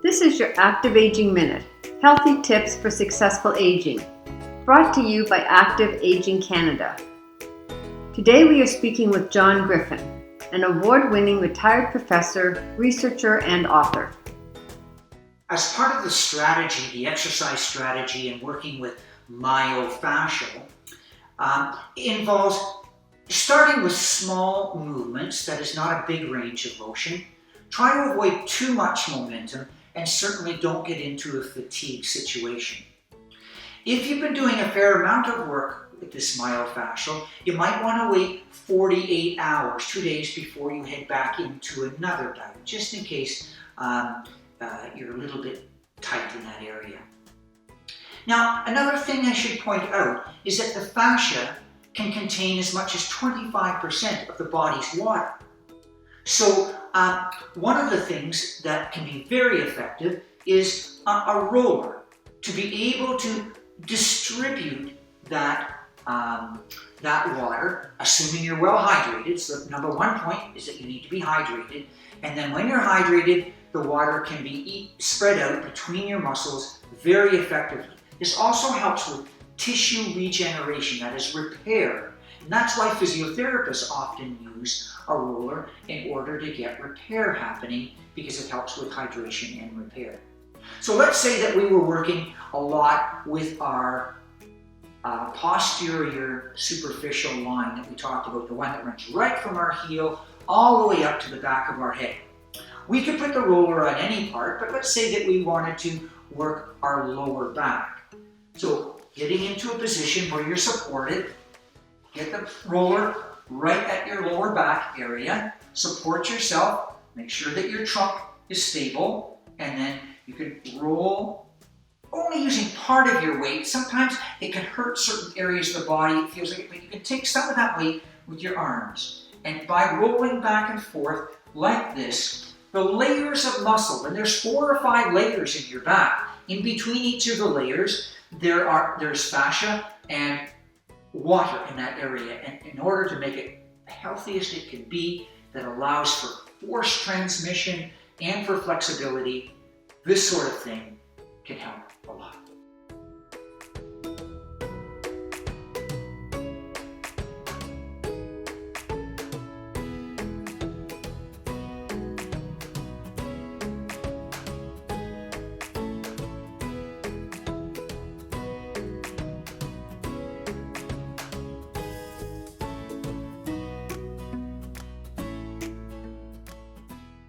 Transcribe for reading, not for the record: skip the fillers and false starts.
This is your Active Aging Minute, healthy tips for successful aging, brought to you by Active Aging Canada. Today we are speaking with John Griffin, an award-winning retired professor, researcher, and author. As part of the strategy, the exercise strategy and working with myofascial, involves starting with small movements, that is not a big range of motion. Try to avoid too much momentum and certainly don't get into a fatigue situation. If you've been doing a fair amount of work with this myofascial, you might want to wait 48 hours, 2 days before you head back into another diet, just in case you're a little bit tight in that area. Now, another thing I should point out is that the fascia can contain as much as 25% of the body's water. So one of the things that can be very effective is a roller, to be able to distribute that water, assuming you're well hydrated. So the number one point is that you need to be hydrated. And then when you're hydrated, the water can be spread out between your muscles very effectively. This also helps with tissue regeneration, that is repair. And that's why physiotherapists often use a roller in order to get repair happening, because it helps with hydration and repair. So let's say that we were working a lot with our posterior superficial line that we talked about, the one that runs right from our heel all the way up to the back of our head. We could put the roller on any part, but let's say that we wanted to work our lower back. So getting into a position where you're supported, get the roller right at your lower back area, support yourself, make sure that your trunk is stable, and then you can roll only using part of your weight. Sometimes it can hurt certain areas of the body, it feels like it, but you can take some of that weight with your arms. And by rolling back and forth like this, the layers of muscle, and there's 4 or 5 layers in your back. In between each of the layers, there's fascia and water in that area. And in order to make it the healthiest it can be, that allows for force transmission and for flexibility, this sort of thing can help a lot.